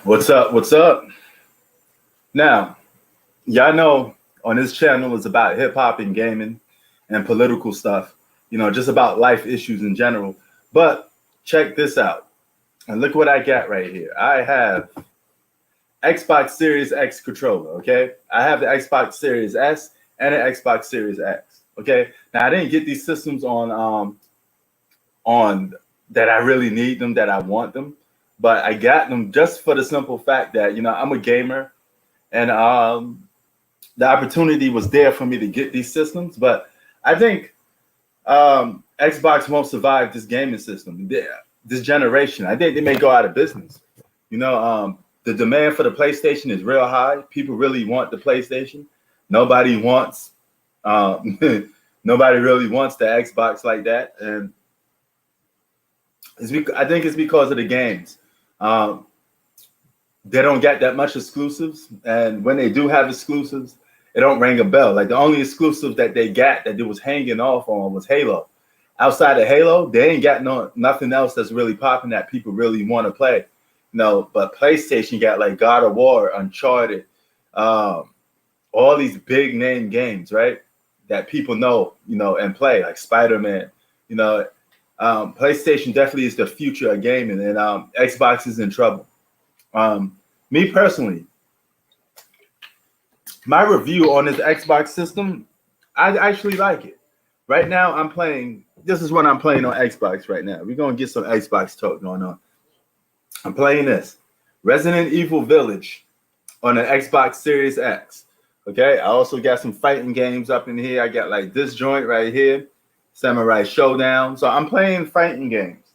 What's up? What's up? Now, y'all know on this channel is about hip hop and gaming and political stuff, just about life issues in general. But check this out. And look what I got right here. I have Xbox Series X controller, okay? I have the Xbox Series S and the Xbox Series X, okay? Now I didn't get these systems on that I really need them, that I want them, but I got them just for the simple fact that I'm a gamer, and the opportunity was there for me to get these systems. But I think Xbox won't survive this gaming system, this generation. I think they may go out of business. The demand for the PlayStation is real high. People really want the PlayStation. Nobody wants, nobody really wants the Xbox like that, and I think it's because of the games. They don't get that much exclusives, and when they do have exclusives, it don't ring a bell. Like the only exclusive that they got that it was hanging off on was Halo. Outside of Halo, they ain't got nothing else that's really popping that people really want to play. But PlayStation got like God of War, Uncharted, all these big name games, right? That people know, and play, like Spider-Man. PlayStation definitely is the future of gaming, and Xbox is in trouble. Me personally, my review on this Xbox system, I actually like it. Right now, this is what I'm playing on Xbox right now. We're going to get some Xbox talk going on. I'm playing this Resident Evil Village on the Xbox Series X. Okay, I also got some fighting games up in here. I got like this joint right here, Samurai Showdown. So I'm playing fighting games,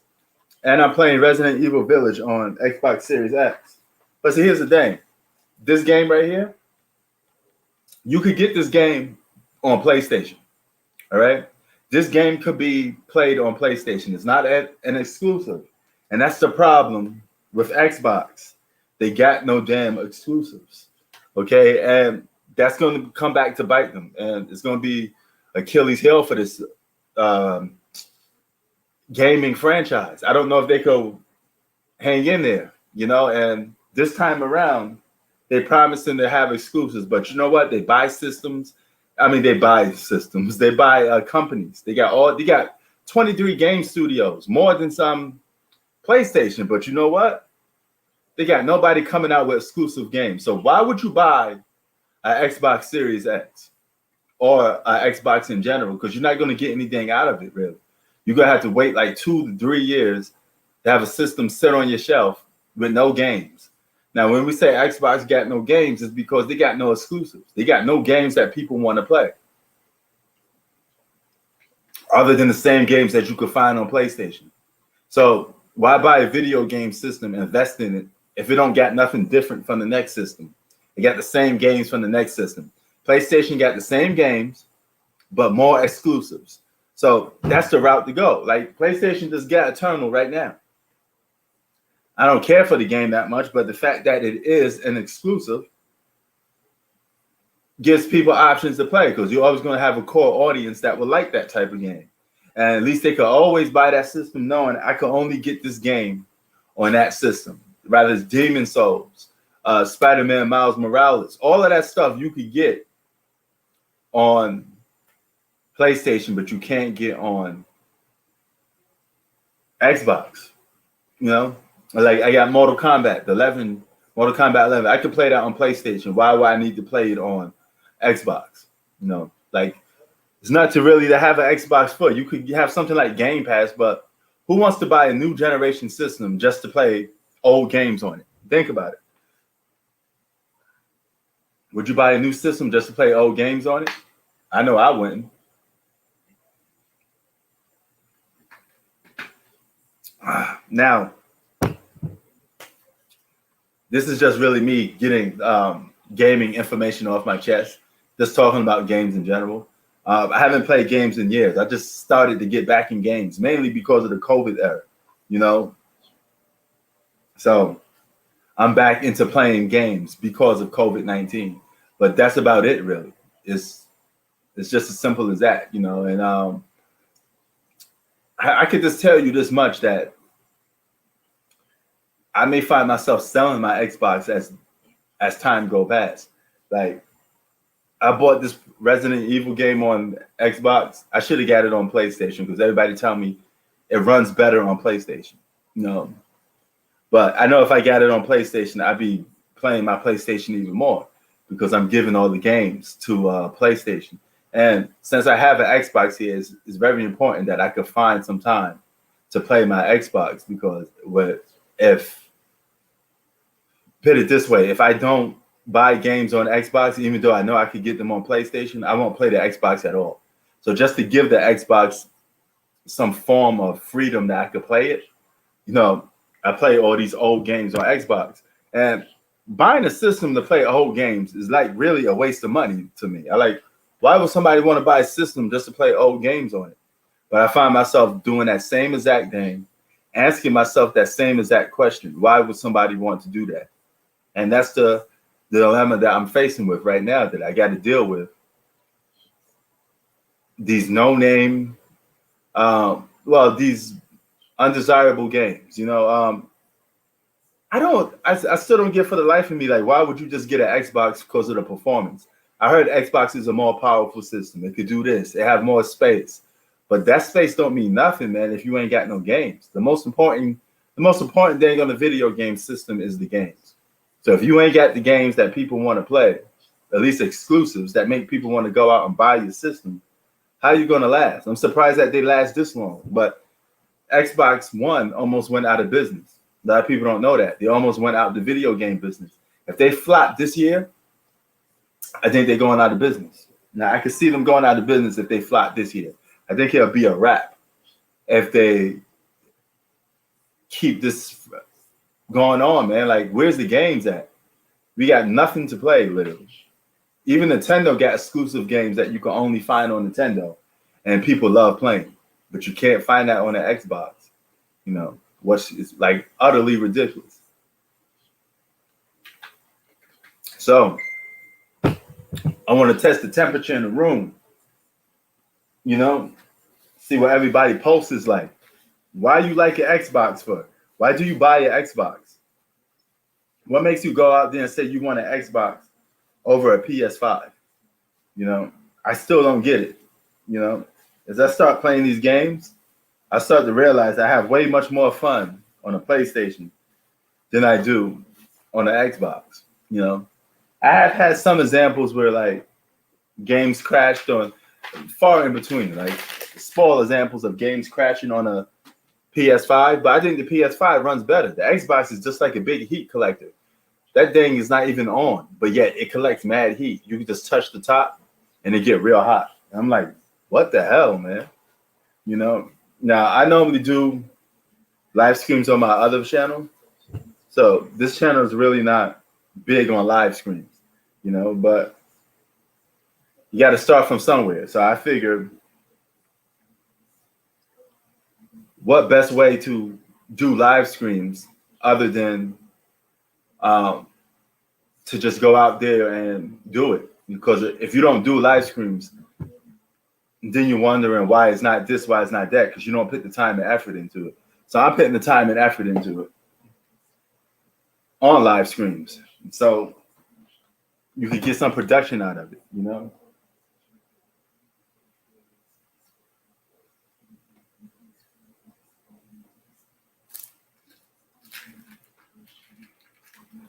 and I'm playing Resident Evil Village on Xbox Series X. But see, here's the thing. This game right here, you could get this game on PlayStation. All right? This game could be played on PlayStation. It's not an exclusive. And that's the problem with Xbox. They got no damn exclusives. Okay? And that's going to come back to bite them. And it's going to be Achilles heel for this gaming franchise. I don't know if they could hang in there, and this time around, they're promising to have exclusives, but you know what? They buy systems. They buy systems. They buy companies. They got 23 game studios, more than some PlayStation. But you know what? They got nobody coming out with exclusive games. So why would you buy an Xbox Series X or an Xbox in general? Because you're not going to get anything out of it, really. You're going to have to wait like 2 to 3 years to have a system sit on your shelf with no games. Now, when we say Xbox got no games, it's because they got no exclusives. They got no games that people want to play, other than the same games that you could find on PlayStation. So why buy a video game system, invest in it, if it don't got nothing different from the next system? They got the same games from the next system. PlayStation got the same games, but more exclusives. So that's the route to go. Like PlayStation just got Eternal right now. I don't care for the game that much, but the fact that it is an exclusive gives people options to play, because you're always going to have a core audience that will like that type of game. And at least they could always buy that system knowing I could only get this game on that system. Rather, it's Demon Souls, Spider-Man Miles Morales, all of that stuff you could get on PlayStation, but you can't get on Xbox. Like I got Mortal Kombat 11. I could play that on PlayStation. Why would I need to play it on Xbox? Like it's not to have an Xbox for. You could have something like Game Pass, but who wants to buy a new generation system just to play old games on it? Think about it. Would you buy a new system just to play old games on it? I know I wouldn't. Now, this is just really me getting gaming information off my chest, just talking about games in general. I haven't played games in years. I just started to get back in games, mainly because of the COVID era, So I'm back into playing games because of COVID-19. But that's about it, really. It's just as simple as that, And I could just tell you this much, that I may find myself selling my Xbox as time go past. Like I bought this Resident Evil game on Xbox. I should have got it on PlayStation because everybody tell me it runs better on PlayStation. No, but I know if I got it on PlayStation, I'd be playing my PlayStation even more because I'm giving all the games to PlayStation. And since I have an Xbox here, it's very important that I could find some time to play my Xbox because if put it this way, if I don't buy games on Xbox, even though I know I could get them on PlayStation, I won't play the Xbox at all. So just to give the Xbox some form of freedom that I could play it, I play all these old games on Xbox. And buying a system to play old games is like really a waste of money to me. Why would somebody want to buy a system just to play old games on it? But I find myself doing that same exact thing, asking myself that same exact question. Why would somebody want to do that? And that's the dilemma that I'm facing with right now that I got to deal with. These no-name, these undesirable games. I still don't get for the life of me, like, why would you just get an Xbox because of the performance? I heard Xbox is a more powerful system. It could do this. It have more space. But that space don't mean nothing, man, if you ain't got no games. The most important thing on the video game system is the games. So if you ain't got the games that people want to play, at least exclusives that make people want to go out and buy your system, how are you going to last? I'm surprised that they last this long. But Xbox One almost went out of business. A lot of people don't know that. They almost went out of the video game business. If they flop this year, I think they're going out of business. Now, I could see them going out of business if they flop this year. I think it'll be a wrap if they keep this going on, man. Like, where's the games at? We got nothing to play, literally. Even Nintendo got exclusive games that you can only find on Nintendo, and people love playing. But you can't find that on the Xbox, which is like utterly ridiculous. So I want to test the temperature in the room, see what everybody posts is like. Why you like your Xbox for? Why do you buy your Xbox? What makes you go out there and say you want an Xbox over a PS5? I still don't get it. As I start playing these games, I start to realize I have way much more fun on a PlayStation than I do on an Xbox. I have had some examples where like games crashed on far in between, like small examples of games crashing on a PS5, but I think the PS5 runs better. The Xbox is just like a big heat collector. That thing is not even on, but yet it collects mad heat. You can just touch the top and it get real hot. And I'm like, what the hell, man? Now I normally do live streams on my other channel. So this channel is really not big on live streams, but you got to start from somewhere. So I figured, what best way to do live streams other than to just go out there and do it? Because if you don't do live streams, then you're wondering why it's not this, why it's not that, because you don't put the time and effort into it. So I'm putting the time and effort into it on live streams. So you can get some production out of it,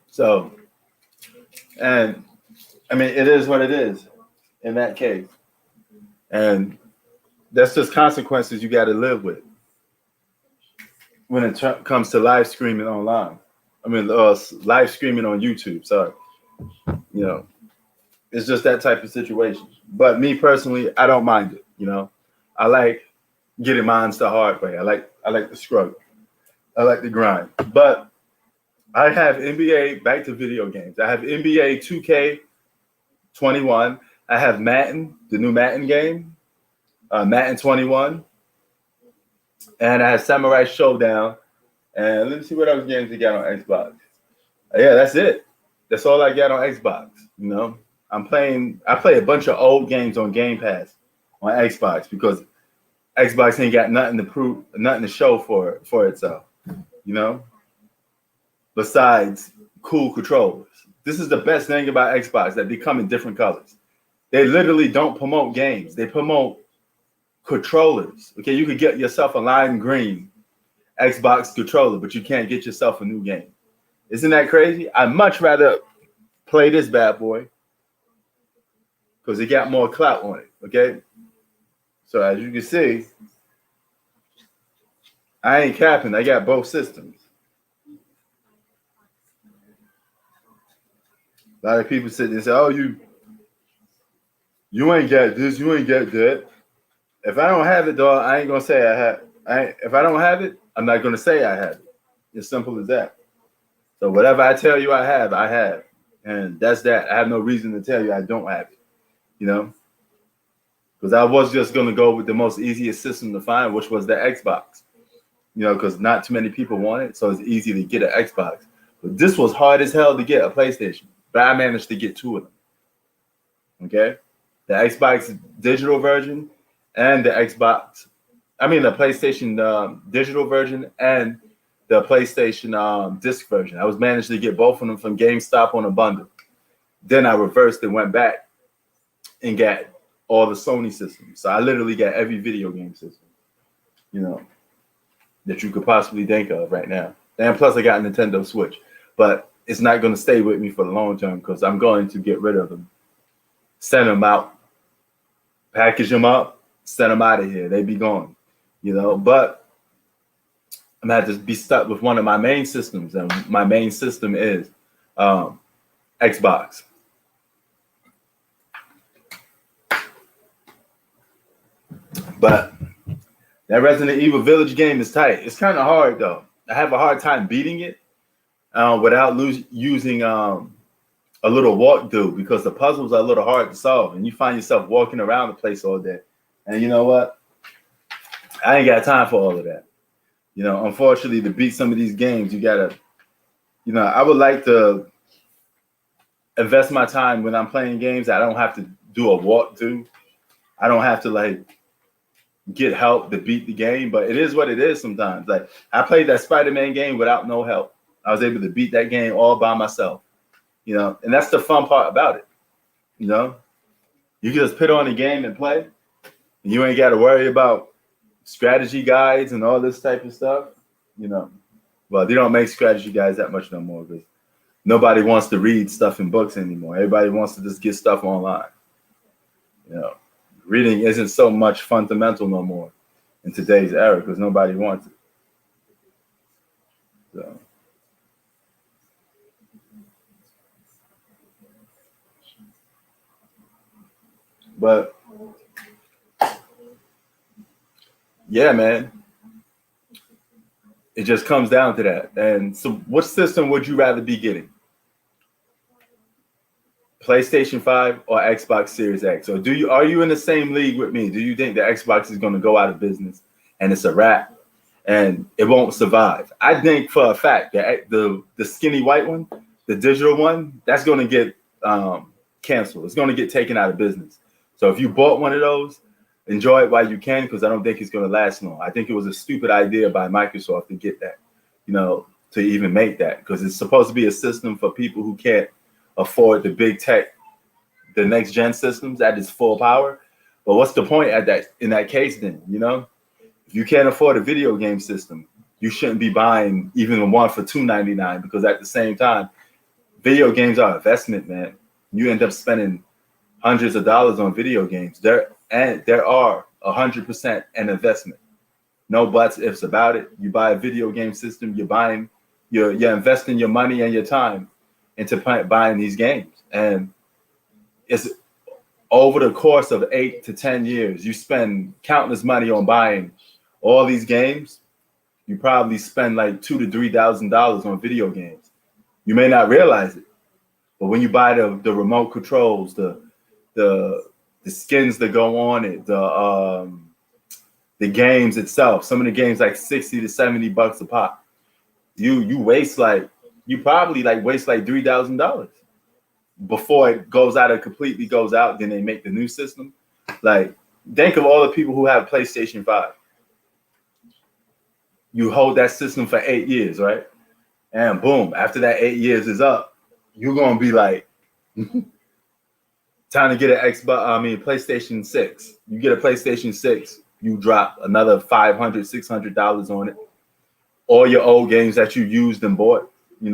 So, and I mean, it is what it is in that case. And that's just consequences you got to live with when it comes to live streaming online. I mean, live streaming on YouTube, sorry. It's just that type of situation. But me personally, I don't mind it, I like getting mine the hard way. I like the struggle. I like the grind. But I have NBA, back to video games. I have NBA 2K21. I have Madden, the new Madden game, Madden 21. And I have Samurai Showdown. And let me see what other games they got on Xbox. Yeah, that's it. That's all I got on Xbox. I play a bunch of old games on Game Pass on Xbox because Xbox ain't got nothing to prove, nothing to show for itself. besides cool controllers. This is the best thing about Xbox, that they come in different colors. They literally don't promote games. They promote controllers. Okay, you could get yourself a lime green Xbox controller, but you can't get yourself a new game. Isn't that crazy? I'd much rather play this bad boy because it got more clout on it. Okay, so as you can see, I ain't capping. I got both systems. A lot of people sit there and say, "Oh, you ain't got this, you ain't got that." If I don't have it, dog, I ain't gonna say I have. If I don't have it, I'm not gonna say I have it. It's simple as that. So whatever I tell you I have, and that's that. I have no reason to tell you I don't have it. You know, because I was just gonna go with the most easiest system to find, which was the Xbox. You know, because not too many people want it, so it's easy to get an Xbox. But this was hard as hell to get a PlayStation, but I managed to get two of them. Okay, the Xbox digital version and the PlayStation digital version and the PlayStation disc version. I was managed to get both of them from GameStop on a bundle. Then I reversed and went back and got all the Sony systems. So I literally got every video game system, you know, that you could possibly think of right now. And plus I got a Nintendo Switch, but it's not going to stay with me for the long term because I'm going to get rid of them, send them out, package them up, send them out of here. They be gone, you know, but I'm going to have to be stuck with one of my main systems. And my main system is Xbox. But that Resident Evil Village game is tight. It's kind of hard, though. I have a hard time beating it without using a little walkthrough because the puzzles are a little hard to solve. And you find yourself walking around the place all day. And you know what? I ain't got time for all of that. You know, unfortunately, to beat some of these games, you got to, you know, I would like to invest my time when I'm playing games. I don't have to do a walkthrough. I don't have to, like, get help to beat the game, but it is what it is sometimes. Like, I played that Spider-Man game without no help. I was able to beat that game all by myself, you know, and that's the fun part about it. You know, you can just put on a game and play, and you ain't got to worry about strategy guides and all this type of stuff, you know. Well, they don't make strategy guides that much no more because nobody wants to read stuff in books anymore. Everybody wants to just get stuff online. You know, reading isn't so much fundamental no more in today's era because nobody wants it. So. But yeah, man, it just comes down to that. And so what system would you rather be getting? PlayStation 5 or Xbox Series X? Or are you in the same league with me? Do you think the Xbox is going to go out of business and it's a wrap and it won't survive? I think for a fact that the skinny white one, the digital one, that's going to get canceled. It's going to get taken out of business. So if you bought one of those, enjoy it while you can, because I don't think it's going to last long. I think it was a stupid idea by Microsoft to get that, you know, to even make that, because it's supposed to be a system for people who can't afford the big tech, the next gen systems at its full power. But what's the point in that case then? You know, if you can't afford a video game system, you shouldn't be buying even one for $299, because at the same time, video games are investment, man. You end up spending hundreds of dollars on video games. There are 100% an investment. No buts, ifs about it. You buy a video game system, you're investing your money and your time into buying these games. And it's over the course of 8 to 10 years, you spend countless money on buying all these games. You probably spend like $2,000 to $3,000 on video games. You may not realize it, but when you buy the remote controls, the skins that go on it, the games itself, some of the games like $60 to $70 a pop. You probably waste like $3,000 before it completely goes out. Then they make the new system. Like, think of all the people who have PlayStation 5. You hold that system for 8 years, right? And boom, after that 8 years is up, you're gonna be like, time to get an Xbox. I mean, PlayStation 6. You get a PlayStation 6, you drop another $500, $600 on it. All your old games that you used and bought, you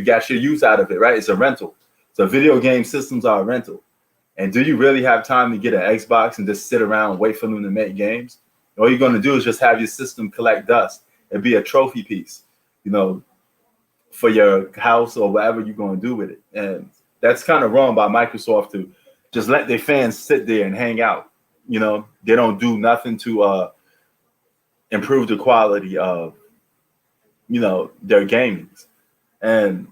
got your use out of it, right? It's a rental. So video game systems are a rental. And do you really have time to get an Xbox and just sit around and wait for them to make games? All you're going to do is just have your system collect dust and be a trophy piece, for your house or whatever you're going to do with it. And that's kind of wrong by Microsoft to just let their fans sit there and hang out. They don't do nothing to improve the quality of, their gamings. And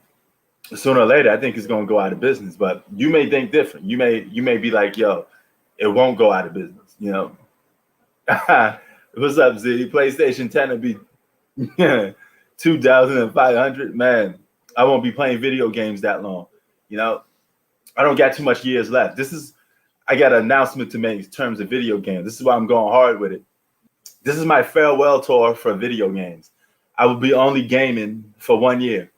sooner or later, I think it's going to go out of business. But you may think different. You may be like, yo, it won't go out of business. What's up, Z? PlayStation 10 will be 2,500. Man, I won't be playing video games that long. I don't got too much years left. I got an announcement to make in terms of video games. This is why I'm going hard with it. This is my farewell tour for video games. I will be only gaming for 1 year.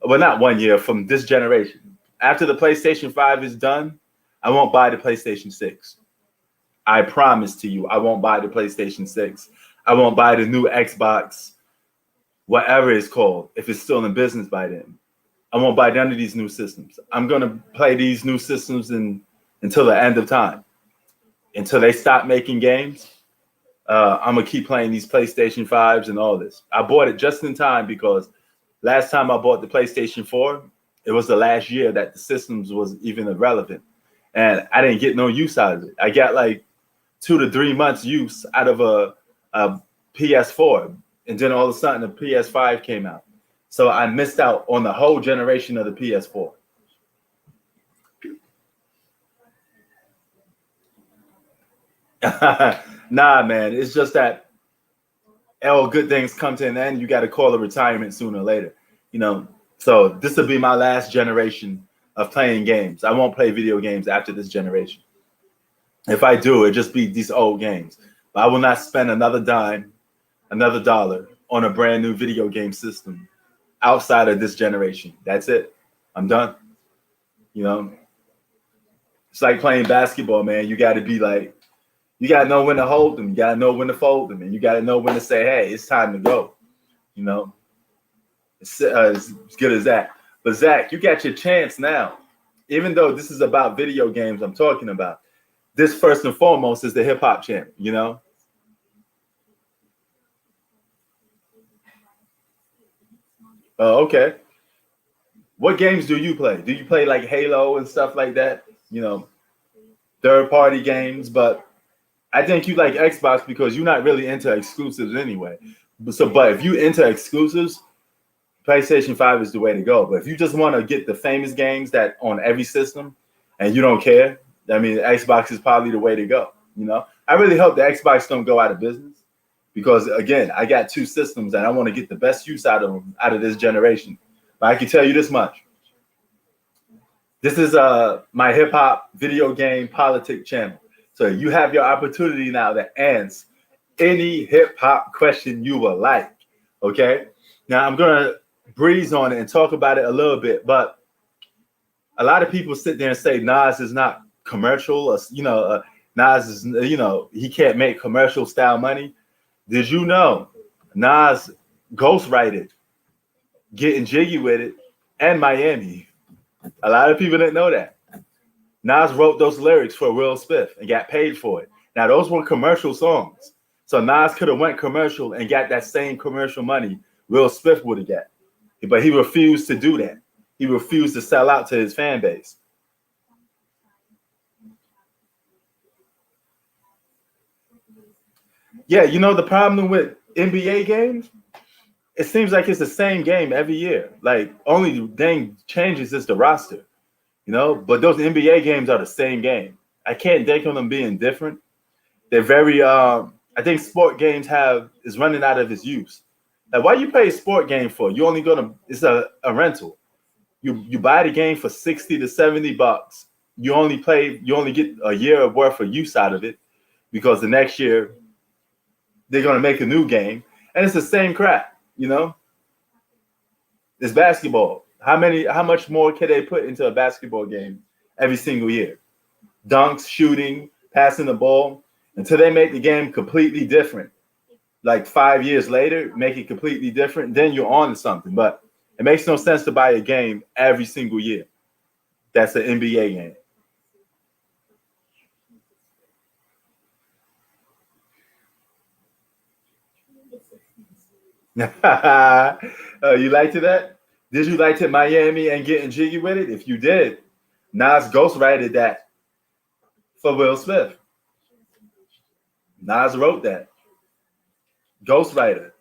Well, not 1 year, from this generation. After the PlayStation 5 is done, I won't buy the PlayStation 6. I promise to you, I won't buy the PlayStation 6. I won't buy the new Xbox, whatever it's called, if it's still in business by then. I won't buy none of these new systems. I'm going to play these new systems until the end of time. Until they stop making games, I'm going to keep playing these PlayStation 5s and all this. I bought it just in time because last time I bought the PlayStation 4, it was the last year that the systems was even irrelevant. And I didn't get no use out of it. I got like 2 to 3 months use out of a PS4. And then all of a sudden the PS5 came out. So I missed out on the whole generation of the PS4. Nah, man. It's just that all good things come to an end. You got to call a retirement sooner or later. So this will be my last generation of playing games. I won't play video games after this generation. If I do, it'll just be these old games. But I will not spend another dime, another dollar on a brand new video game system outside of this generation. That's it. I'm done. It's like playing basketball, man. You got to be like, you got to know when to hold them. You got to know when to fold them. And you got to know when to say, hey, it's time to go. It's as good as that. But Zach, you got your chance now. Even though this is about video games I'm talking about, this first and foremost is the hip hop channel, Oh, okay. What games do you play? Do you play like Halo and stuff like that? Third party games, but I think you like Xbox because you're not really into exclusives anyway. But if you into exclusives, PlayStation 5 is the way to go. But if you just want to get the famous games that on every system and you don't care, I mean, Xbox is probably the way to go. I really hope the Xbox don't go out of business because, again, I got 2 systems and I want to get the best use out of them out of this generation. But I can tell you this much. This is my hip hop video game politic channel. So you have your opportunity now to answer any hip hop question you would like. Okay. Now I'm going to breeze on it and talk about it a little bit, but a lot of people sit there and say Nas is not commercial, or Nas is, he can't make commercial style money. Did you know Nas ghostwrited Getting Jiggy with It and Miami? A lot of people didn't know that. Nas wrote those lyrics for Will Smith and got paid for it. Now those were commercial songs, so Nas could have went commercial and got that same commercial money Will Smith would have got. But he refused to do that. He refused to sell out to his fan base. Yeah, the problem with NBA games, it seems like it's the same game every year. Like, only thing changes is the roster, But those NBA games are the same game. I can't think of them being different. They're very, I think sport games is running out of its use. Like, why you pay a sport game for? You only it's a rental. You buy the game for $60 to $70. You only get a year worth of use out of it because the next year they're gonna make a new game, and it's the same crap, It's basketball. How much more can they put into a basketball game every single year? Dunks, shooting, passing the ball, until they make the game completely different. Like 5 years later, make it completely different, then you're on to something. But it makes no sense to buy a game every single year. That's an NBA game. You liked it that? Did you like it Miami and getting jiggy with it? If you did, Nas ghostwrited that for Will Smith. Nas wrote that. Ghostwriter.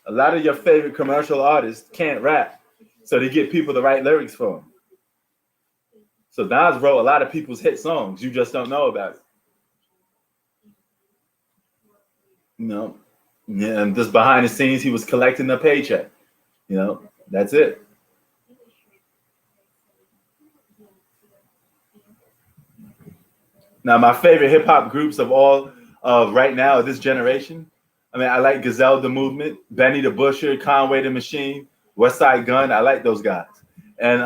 A lot of your favorite commercial artists can't rap, so they get people to write lyrics for them. So Nas wrote a lot of people's hit songs. You just don't know about it. You know, yeah, and just behind the scenes, he was collecting a paycheck. You know, that's it. Now, my favorite hip hop groups of all of right now, this generation. I mean, I like Gazelle the Movement, Benny the Butcher, Conway the Machine, West Side Gun. I like those guys. And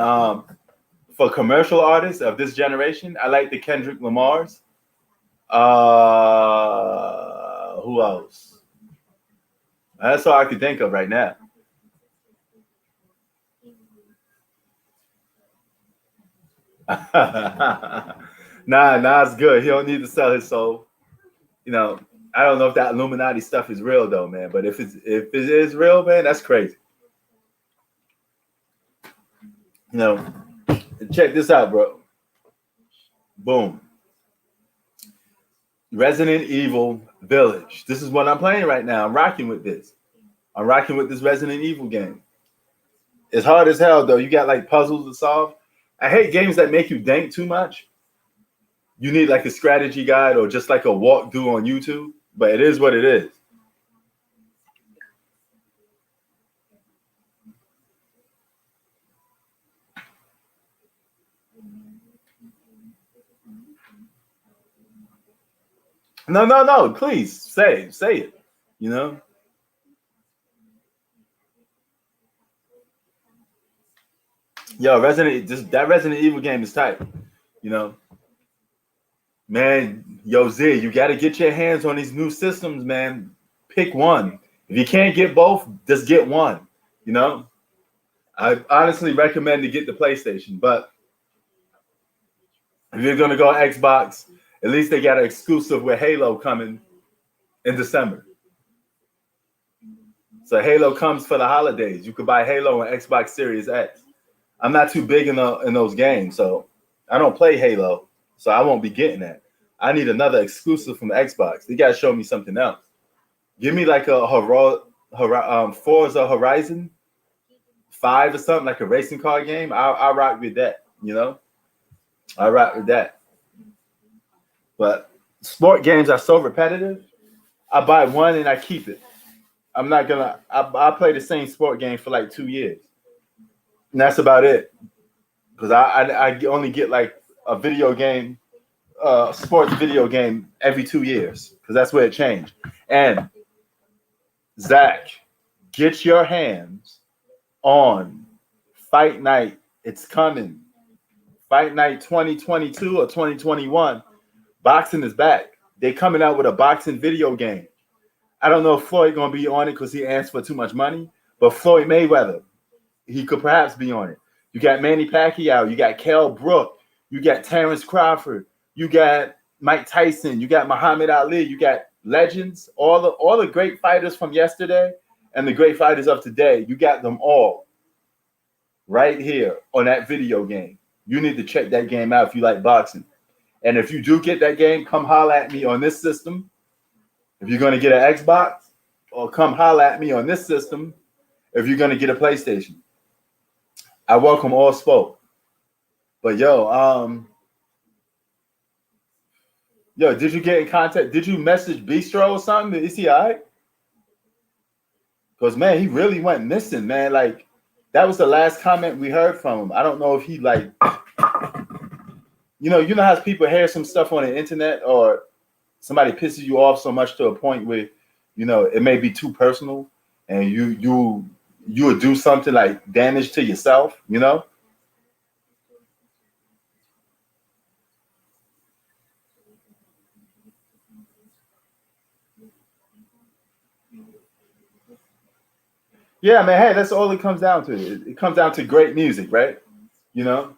for commercial artists of this generation, I like the Kendrick Lamars. Who else? That's all I can think of right now. Nah, it's good. He don't need to sell his soul. You know, I don't know if that Illuminati stuff is real though, man. But if it is real, man, that's crazy. You know, check this out, bro. Boom. Resident Evil Village. This is what I'm playing right now. I'm rocking with this. I'm rocking with this Resident Evil game. It's hard as hell though. You got like puzzles to solve. I hate games that make you think too much. You need like a strategy guide or just like a walkthrough on YouTube. But it is what it is. No. Please say it. You know. Yo, that Resident Evil game is tight. You know, man. Yo, Z, you got to get your hands on these new systems, man. Pick one. If you can't get both, just get one. You know, I honestly recommend to get the PlayStation, but if you're gonna go Xbox, at least they got an exclusive with Halo coming in December. So Halo comes for the holidays. You could buy Halo on Xbox Series X. I'm not too big in those games, so I don't play Halo, so I won't be getting that. I need another exclusive from Xbox. They gotta show me something else. Give me like a Forza Horizon 5 or something, like a racing car game. I rock with that, you know. I rock with that. But sport games are so repetitive. I buy one and I keep it. I'm not gonna. I play the same sport game for like 2 years, and that's about it. Because I only get like a video game, sports video game every 2 years. Because that's where it changed. And Zach, get your hands on Fight Night. It's coming. Fight Night 2022 or 2021. Boxing is back. They coming out with a boxing video game. I don't know if Floyd gonna be on it because he asked for too much money, but Floyd Mayweather, he could perhaps be on it. You got Manny Pacquiao, you got Kell Brook, you got Terrence Crawford, you got Mike Tyson, you got Muhammad Ali, you got legends, all the great fighters from yesterday and the great fighters of today. You got them all right here on that video game. You need to check that game out if you like boxing. And if you do get that game, come holler at me on this system. If you're going to get an Xbox, or come holler at me on this system if you're going to get a PlayStation. I welcome all spoke. But did you get in contact? Did you message Bistro or something? Is he all right? Because, man, he really went missing, man. Like, that was the last comment we heard from him. I don't know if he, like, you know how people hear some stuff on the internet or somebody pisses you off so much to a point where, it may be too personal and you would do something like damage to yourself, you know? Yeah, man. Hey, that's all it comes down to. It comes down to great music, right? You know,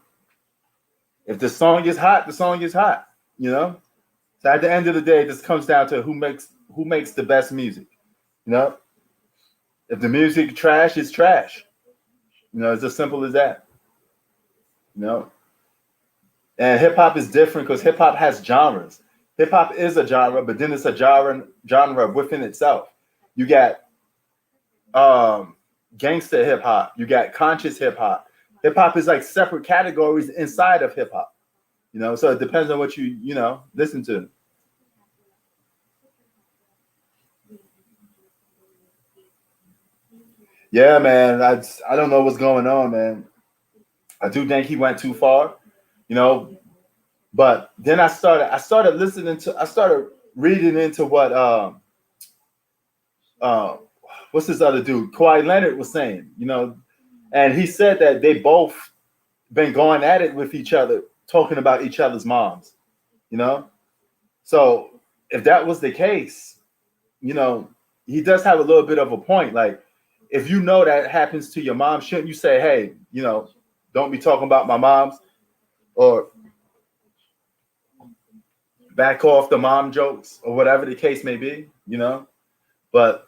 if the song is hot, the song is hot. You know, so at the end of the day, this comes down to who makes the best music. You know, if the music trash, it's trash. You know, it's as simple as that. You know, and hip hop is different because hip hop has genres. Hip hop is a genre, but then it's a genre within itself. You got gangster hip hop. You got conscious hip hop. Hip hop is like separate categories inside of hip hop. You know, so it depends on what you listen to. Yeah, man. I don't know what's going on, man. I do think he went too far, you know. But then I started listening to I started reading into what uh what's this other dude, Kawhi Leonard was saying, and he said that they both been going at it with each other, talking about each other's moms, you know. So if that was the case, you know, he does have a little bit of a point. Like, if you know that happens to your mom, shouldn't you say, hey, don't be talking about my moms, or back off the mom jokes, or whatever the case may be, you know? But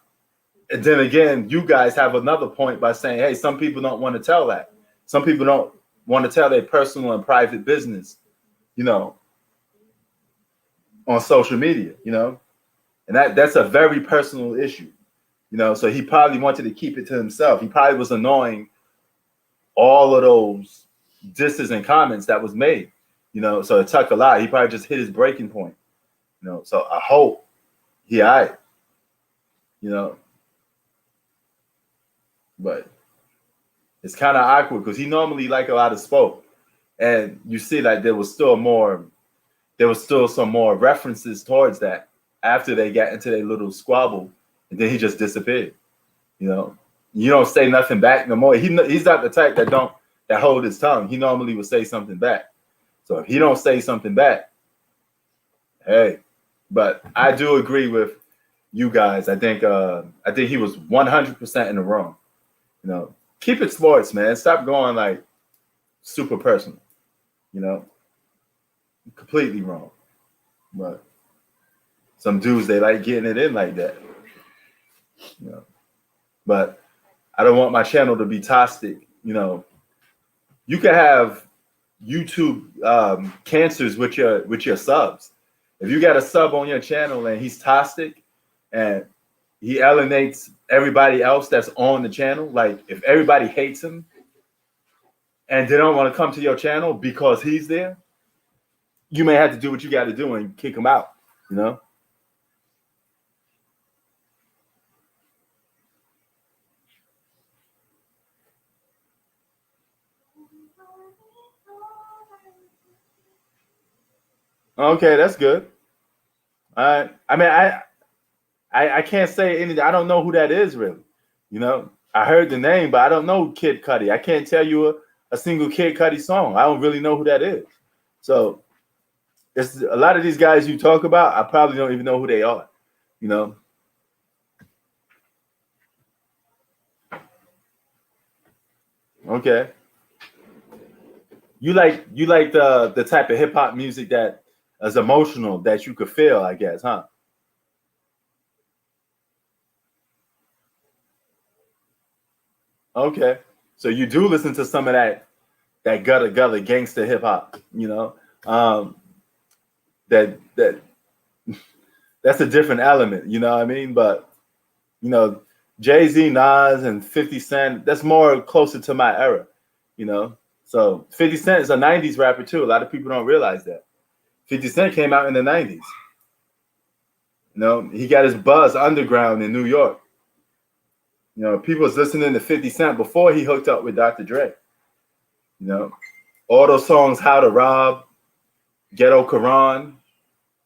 then again, you guys have another point by saying, hey, some people don't want to tell that. Some people don't want to tell their personal and private business, you know, on social media, and that's a very personal issue, so he probably wanted to keep it to himself. He probably was annoying all of those disses and comments that was made, so it took a lot. He probably just hit his breaking point, so I hope he all right, you know, but it's kind of awkward because he normally like a lot of spoke, and you see that there was still some more references towards that after they got into their little squabble, and then he just disappeared. You don't say nothing back no more. He's not the type that hold his tongue. He normally would say something back. So if he don't say something back, hey. But I do agree with you guys. I think he was 100% in the wrong. Keep it sports, man. Stop going like super personal. You know, completely wrong. But some dudes, they like getting it in like that. But I don't want my channel to be toxic. You can have YouTube cancers with your subs. If you got a sub on your channel and he's toxic and he alienates everybody else that's on the channel, like if everybody hates him and they don't want to come to your channel because he's there, you may have to do what you got to do and kick him out. Okay, that's good. I mean, I can't say anything. I don't know who that is really. I heard the name, but I don't know Kid Cudi. I can't tell you a single Kid Cudi song. I don't really know who that is. So it's a lot of these guys you talk about. I probably don't even know who they are. You know. Okay. You like the type of hip hop music that is emotional that you could feel, I guess, huh? Okay. So you do listen to some of that gutter gutter gangster hip hop, that that's a different element, you know what I mean? But you know, Jay-Z, Nas, and 50 Cent, that's more closer to my era, you know. So 50 Cent is a 90s rapper too. A lot of people don't realize that. 50 Cent came out in the 90s. He got his buzz underground in New York. People was listening to 50 Cent before he hooked up with Dr. Dre. You know, all those songs, How to Rob, Ghetto Quran. I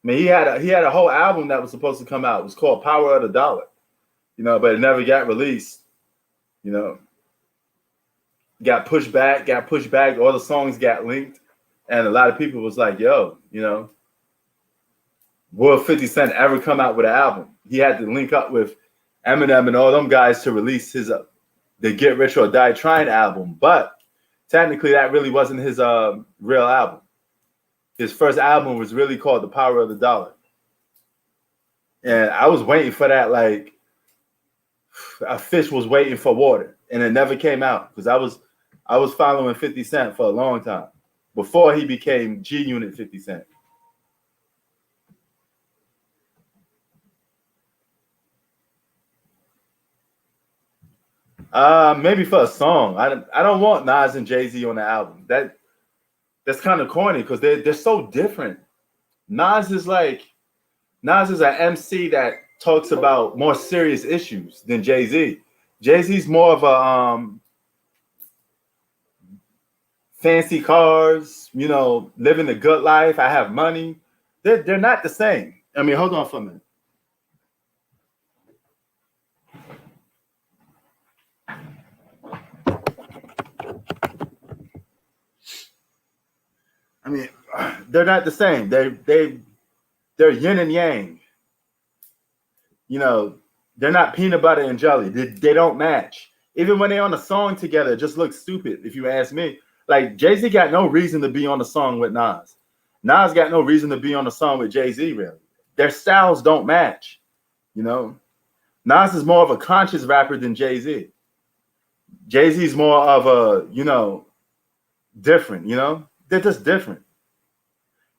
mean, he had a whole album that was supposed to come out. It was called Power of the Dollar. but it never got released. Got pushed back. All the songs got linked, and a lot of people was like, "Yo, will 50 Cent ever come out with an album?" He had to link up with Eminem and all them guys to release his the Get Rich or Die Trying album, but technically that really wasn't his real album. His first album was really called The Power of the Dollar. And I was waiting for that like a fish was waiting for water, and it never came out because I was following 50 Cent for a long time before he became G Unit 50 Cent. Maybe for a song. I don't want Nas and Jay-Z on the album. That's kind of corny because they're so different. Nas is an MC that talks about more serious issues than Jay-Z. Jay-Z's more of a fancy cars, living a good life. I have money. They're not the same. I mean, hold on for a minute. I mean, they're not the same. They're yin and yang. They're not peanut butter and jelly. They don't match. Even when they're on a song together, it just looks stupid, if you ask me. Like, Jay-Z got no reason to be on a song with Nas. Nas got no reason to be on a song with Jay-Z, really. Their styles don't match, Nas is more of a conscious rapper than Jay-Z. Jay-Z's more of a, different, They're just different.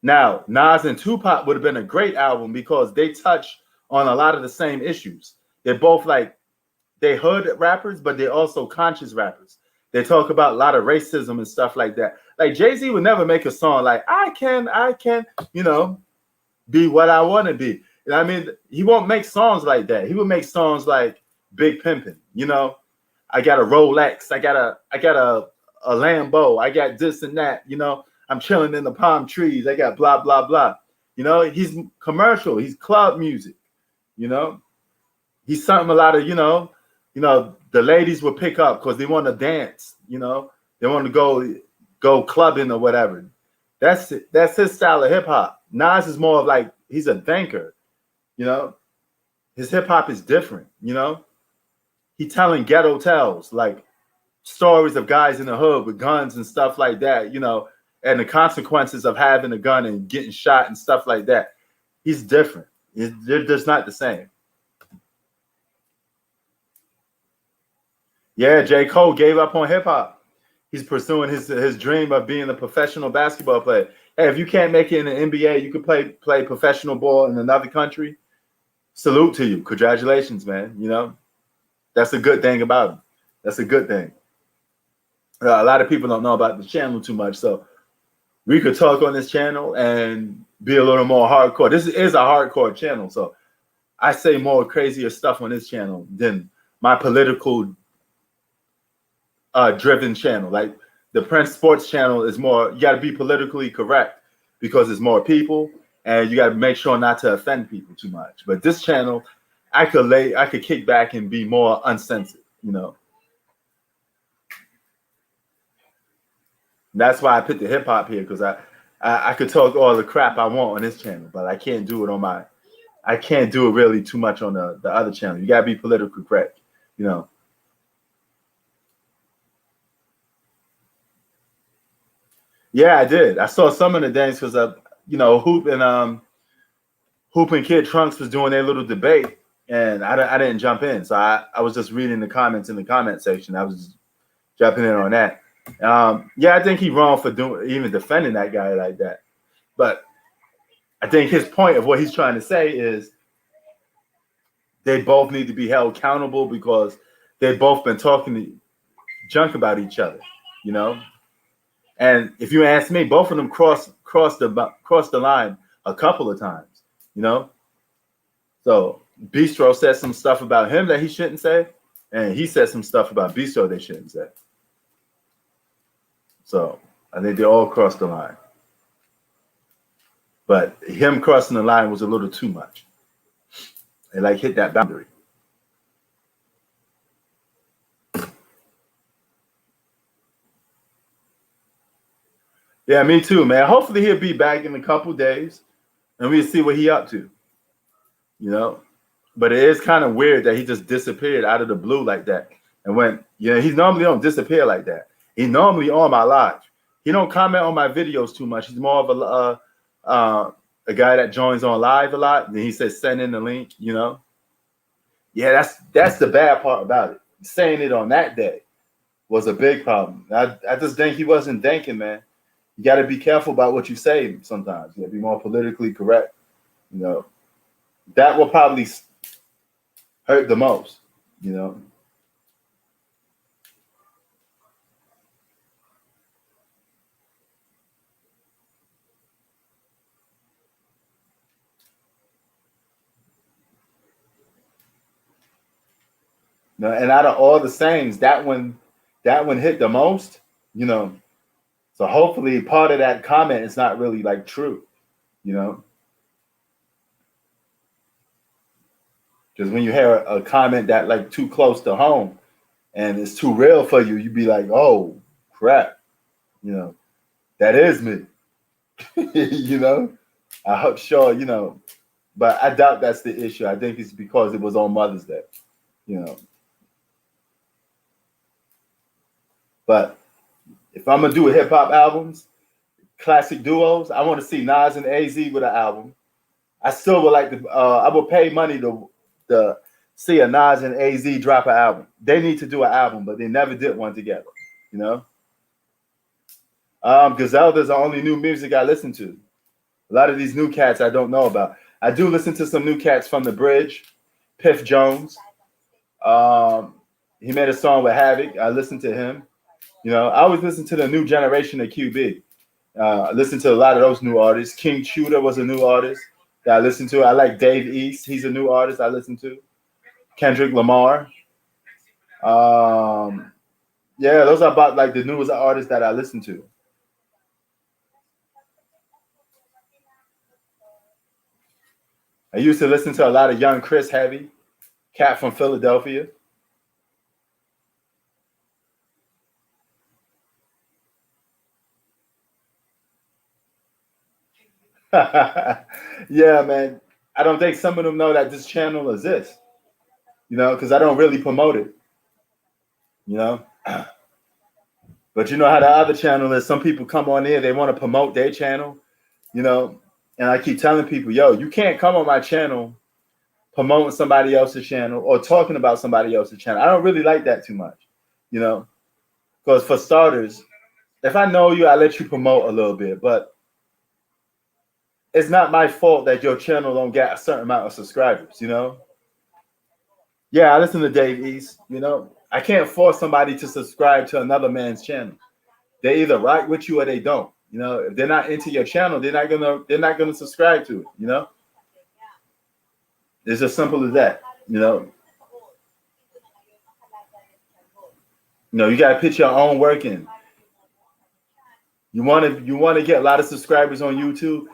Now, Nas and Tupac would have been a great album because they touch on a lot of the same issues. They're both they hood rappers, but they're also conscious rappers. They talk about a lot of racism and stuff like that. Like Jay-Z would never make a song like I can, be what I want to be. I mean, he won't make songs like that. He would make songs like Big Pimpin', I got a Rolex, I got a Lambo, I got this and that, I'm chilling in the palm trees, I got blah blah blah. He's commercial, he's club music, he's something a lot of, the ladies will pick up because they want to dance, they want to go clubbing or whatever. That's his style of hip hop. Nas is more of like he's a thinker, his hip hop is different, He telling ghetto tales, like stories of guys in the hood with guns and stuff like that, and the consequences of having a gun and getting shot and stuff like that. He's different. They're just not the same. Yeah, J. Cole gave up on hip hop. He's pursuing his dream of being a professional basketball player. Hey, if you can't make it in the NBA, you could play professional ball in another country. Salute to you. Congratulations, man. That's a good thing about him. That's a good thing. A lot of people don't know about the channel too much, so we could talk on this channel and be a little more hardcore. This is a hardcore channel, so I say more crazier stuff on this channel than my political driven channel. Like the Prince Sports channel is more, you got to be politically correct because there's more people and you got to make sure not to offend people too much. But this channel, I could kick back and be more uncensored, That's why I put the hip hop here, because I could talk all the crap I want on this channel, but I can't do it I can't do it really too much on the other channel. You gotta be politically correct, Yeah, I did. I saw some of the things because Hoop and Kid Trunks was doing their little debate, and I didn't jump in, so I was just reading the comments in the comment section. I was jumping in on that. Yeah, I think he's wrong for even defending that guy like that. But I think his point of what he's trying to say is they both need to be held accountable because they've both been talking junk about each other, And if you ask me, both of them crossed the line a couple of times, So Bistro said some stuff about him that he shouldn't say, and he said some stuff about Bistro they shouldn't say. So I think they all crossed the line. But him crossing the line was a little too much. It hit that boundary. Yeah, me too, man. Hopefully he'll be back in a couple days and we'll see what he up to, you know. But it is kind of weird that he just disappeared out of the blue like that. And when he normally don't disappear like that. He normally on my live. He don't comment on my videos too much. He's more of a guy that joins on live a lot. Then he says send in the link, you know. Yeah, that's the bad part about it. Saying it on that day was a big problem. I just think he wasn't thinking, man. You got to be careful about what you say sometimes. You got to be more politically correct. You know, that will probably hurt the most, you know. No, and out of all the sayings, that one hit the most, you know. So hopefully part of that comment is not really like true, you know. Because when you hear a comment that like too close to home and it's too real for you, you be like, oh crap, you know, that is me. You know. I hope sure, you know, but I doubt that's the issue. I think it's because it was on Mother's Day, you know. But if I'm gonna do hip hop albums, classic duos, I want to see Nas and AZ with an album. I still would like to. I would pay money to see a Nas and AZ drop an album. They need to do an album, but they never did one together. You know. Gazelda's the only new music I listen to. A lot of these new cats I don't know about. I do listen to some new cats from the Bridge, Piff Jones. He made a song with Havoc. I listened to him. You know, I always listen to the new generation of QB. I listened to a lot of those new artists. King Shooter was a new artist that I listened to. I like Dave East. He's a new artist I listen to. Kendrick Lamar. Yeah, those are about like the newest artists that I listen to. I used to listen to a lot of young Chris Heavy, cat from Philadelphia. Yeah, man. I don't think some of them know that this channel exists, you know, because I don't really promote it, you know. But you know how the other channel is. Some people come on there, they want to promote their channel, you know. And I keep telling people, yo, you can't come on my channel promoting somebody else's channel or talking about somebody else's channel. I don't really like that too much, you know, because for starters, if I know you, I let you promote a little bit, but it's not my fault that your channel don't get a certain amount of subscribers, you know. Yeah, I listen to Dave East, you know. I can't force somebody to subscribe to another man's channel. They either rock with you or they don't. You know, if they're not into your channel, they're not gonna subscribe to it, you know. It's as simple as that, you know. You know, you gotta put your own work in. You want to get a lot of subscribers on YouTube.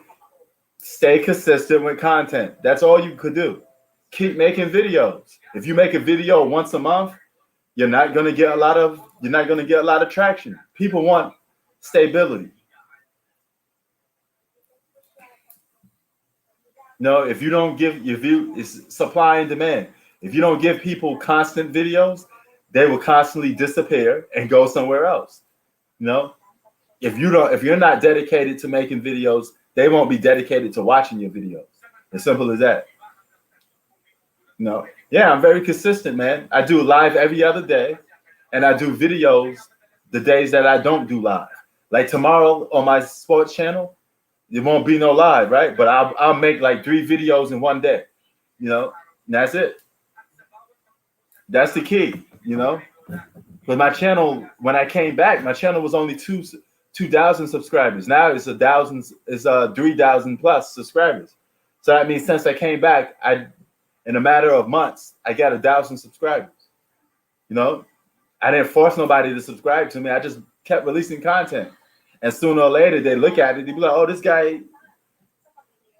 Stay consistent with content. That's all you could do. Keep making videos. If you make a video once a month, you're not gonna get a lot of traction. People want stability. No, it's supply and demand. If you don't give people constant videos, they will constantly disappear and go somewhere else. You know, if you're not dedicated to making videos, they won't be dedicated to watching your videos. As simple as that. No. Yeah, I'm very consistent, man. I do live every other day, and I do videos the days that I don't do live. Like tomorrow on my sports channel, there won't be no live, right? But I'll make like 3 videos in one day, you know. And that's it. That's the key, you know. But my channel, when I came back, my channel was only 2,000 subscribers. Now it's 3,000 plus subscribers. So that means since I came back, in a matter of months, I got 1,000 subscribers. You know, I didn't force nobody to subscribe to me. I just kept releasing content. And sooner or later, they look at it, they be like, oh, this guy,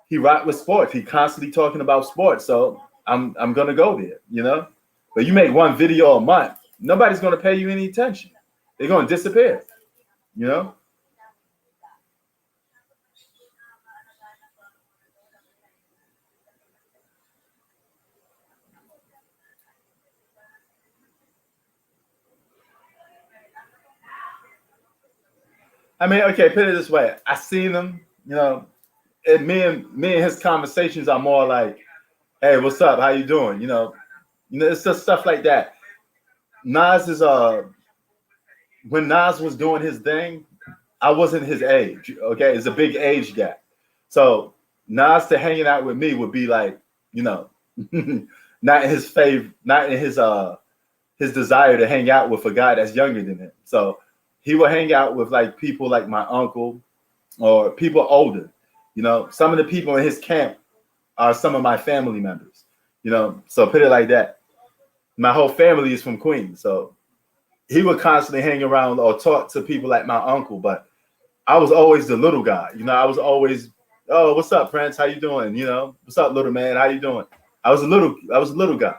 he rock with sports. He constantly talking about sports. So I'm gonna go there, you know. But you make one video a month, nobody's gonna pay you any attention. They're gonna disappear, you know. I mean, okay, put it this way. I seen him, you know, and me and his conversations are more like, hey, what's up? How you doing? It's just stuff like that. Nas is when Nas was doing his thing, I wasn't his age. Okay, it's a big age gap. So Nas to hanging out with me would be like, you know, not in his favor, not in his desire to hang out with a guy that's younger than him. So he would hang out with like people like my uncle or people older. Some of the people in his camp are some of my family members. So put it like that. My whole family is from Queens, so he would constantly hang around or talk to people like my uncle, but I was always the little guy. I was always, oh, what's up, Prince? How you doing? What's up, little man? How you doing? I was a little guy.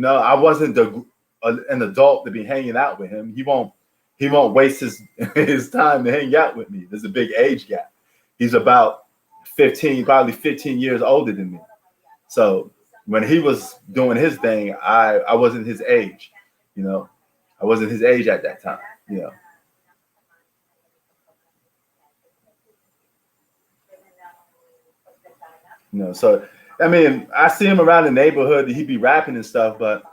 I wasn't an adult to be hanging out with him. He won't waste his time to hang out with me. There's a big age gap. He's about 15, probably 15 years older than me. So when he was doing his thing, I wasn't his age. I wasn't his age at that time. So I mean, I see him around the neighborhood. He'd be rapping and stuff, but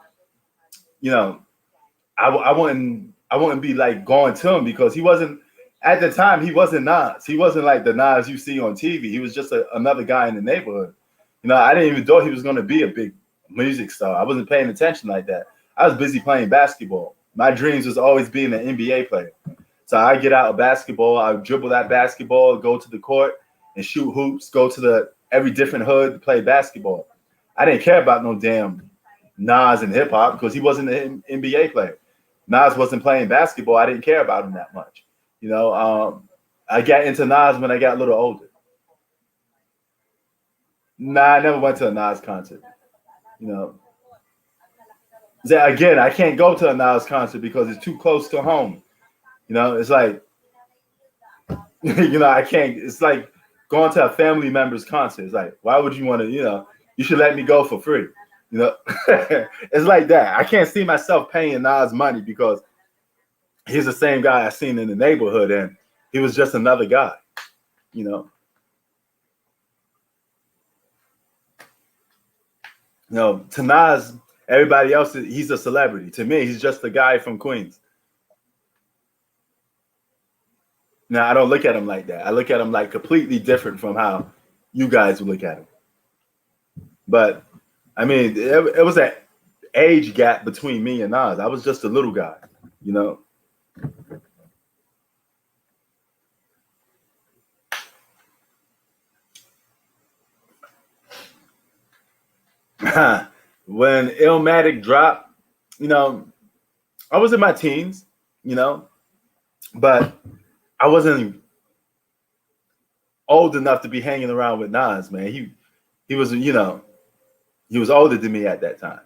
you know, I wouldn't be like going to him because he wasn't at the time. He wasn't Nas. He wasn't like the Nas you see on TV. He was just another guy in the neighborhood. I didn't even thought he was going to be a big music star. I wasn't paying attention like that. I was busy playing basketball. My dreams was always being an NBA player. So I get out of basketball, I dribble that basketball, go to the court and shoot hoops, go to every different hood to play basketball. I didn't care about no damn Nas and hip hop because he wasn't an NBA player. Nas wasn't playing basketball. I didn't care about him that much. I got into Nas when I got a little older. Nah, I never went to a Nas concert. You know, Again, I can't go to a Nas concert because it's too close to home. It's like, I can't. It's like going to a family member's concert. It's like, why would you want to? You should let me go for free. It's like that. I can't see myself paying Nas money because he's the same guy I seen in the neighborhood, and he was just another guy. To Nas, everybody else, he's a celebrity. To me, he's just a guy from Queens. Now, I don't look at him like that. I look at him like completely different from how you guys would look at him. But, I mean, it was an age gap between me and Nas. I was just a little guy, you know. When Illmatic dropped, I was in my teens, but I wasn't old enough to be hanging around with Nas, man. He was, he was older than me at that time.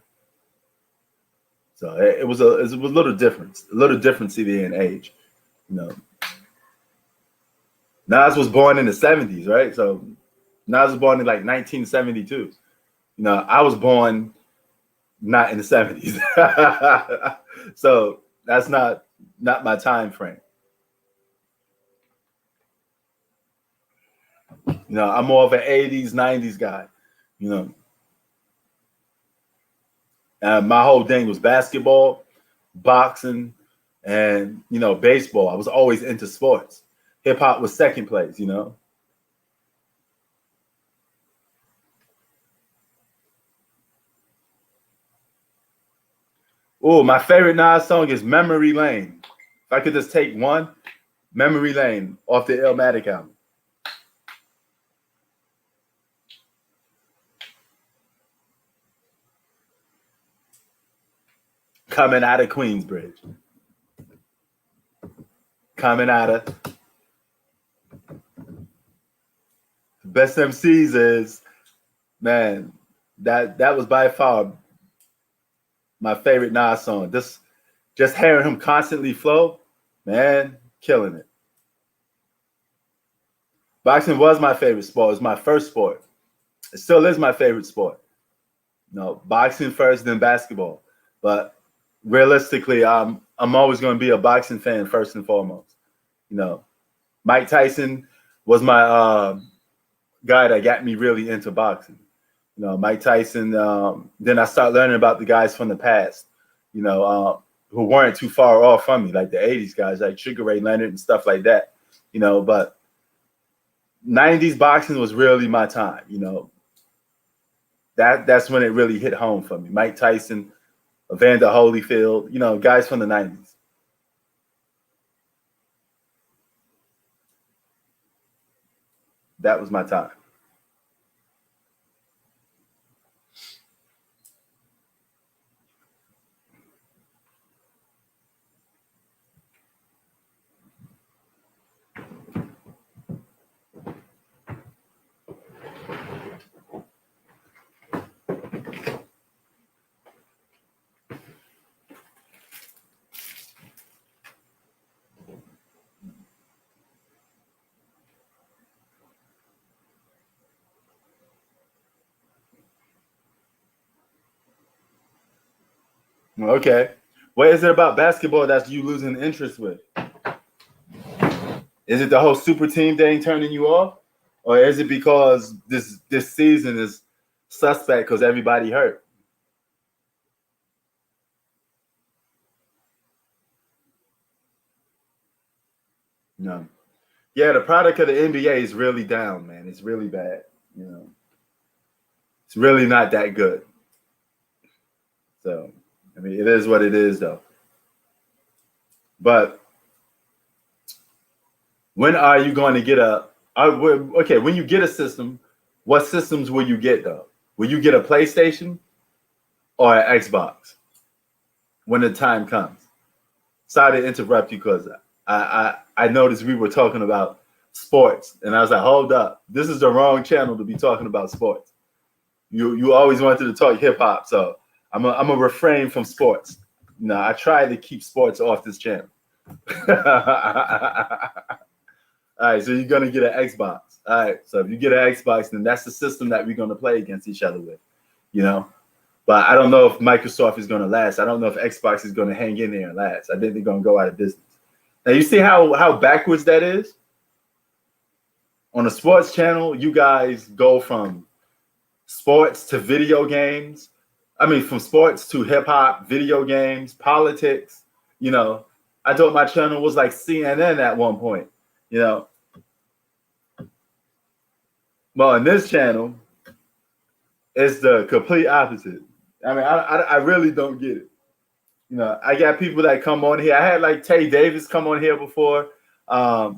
So it was a little difference, in age, Nas was born in the 70s, right? So Nas was born in like 1972. I was born not in the 70s. So that's not my time frame. I'm more of an 80s, 90s guy, my whole thing was basketball, boxing, and, baseball. I was always into sports. Hip hop was second place, Oh, my favorite Nas song is Memory Lane. If I could just take one, Memory Lane off the Illmatic album. Coming out of Queensbridge. Coming out of Best MCs is, man, that was by far my favorite Nas song. Just hearing him constantly flow, man, killing it. Boxing was my favorite sport. It was my first sport. It still is my favorite sport. Boxing first, then basketball. But realistically, I'm always going to be a boxing fan first and foremost. Mike Tyson was my guy that got me really into boxing. Mike Tyson. Then I started learning about the guys from the past, who weren't too far off from me, like the 80s guys, like Sugar Ray Leonard and stuff like that, but 90s boxing was really my time, That's when it really hit home for me. Mike Tyson, Evander Holyfield, guys from the 90s. That was my time. Okay. What is it about basketball that you losing interest with? Is it the whole super team thing turning you off? Or is it because this season is suspect because everybody hurt? No. Yeah, the product of the NBA is really down, man. It's really bad. It's really not that good. So, I mean, it is what it is, though. But when are you going to get okay, when you get a system, what systems will you get, though? Will you get a PlayStation or an Xbox when the time comes? Sorry to interrupt you because I noticed we were talking about sports, and I was like, hold up. This is the wrong channel to be talking about sports. You always wanted to talk hip hop, so I'm a refrain from sports. No, I try to keep sports off this channel. All right, so you're gonna get an Xbox. All right, so if you get an Xbox, then that's the system that we're gonna play against each other with, But I don't know if Microsoft is gonna last. I don't know if Xbox is gonna hang in there and last. I think they're gonna go out of business. Now you see how backwards that is. On a sports channel, you guys go from sports to video games. I mean, from sports to hip hop, video games, politics. I thought my channel was like CNN at one point. Well, in this channel, it's the complete opposite. I mean, I really don't get it. I got people that come on here. I had like Tay Davis come on here before. I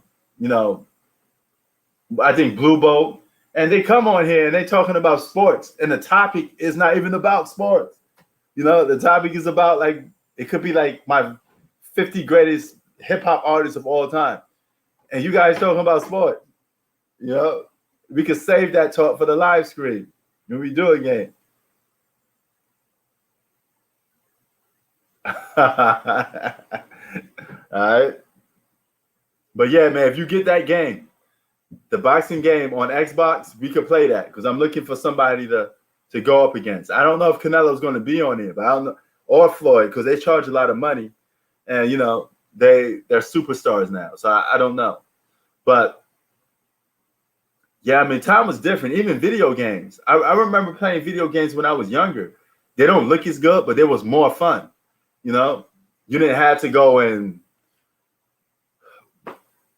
think Blue Boat. And they come on here and they talking about sports. And the topic is not even about sports. The topic is about it could be like my 50 greatest hip hop artists of all time. And you guys talking about sports. We could save that talk for the live screen when we do a game. All right. But yeah, man, if you get that game, the boxing game on Xbox, we could play that because I'm looking for somebody to go up against. I don't know if Canelo's going to be on here, but I don't know, or Floyd, because they charge a lot of money, and they're superstars now. So I don't know, but yeah, I mean, time was different. Even video games. I remember playing video games when I was younger. They don't look as good, but they was more fun. You didn't have to go and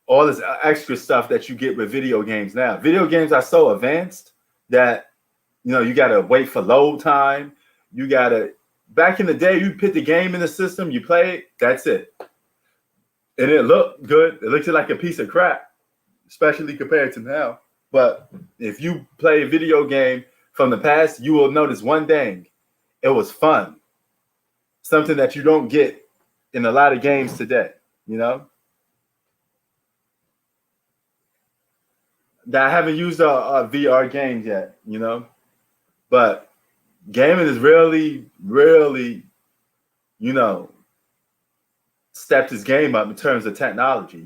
all this extra stuff that you get with video games now. Video games are so advanced that, you got to wait for load time. You got to, back in the day, you put the game in the system, you play it, that's it. And it looked good. It looked like a piece of crap, especially compared to now. But if you play a video game from the past, you will notice one thing. It was fun. Something that you don't get in a lot of games today, That I haven't used a VR game yet, But gaming is really, really, stepped his game up in terms of technology,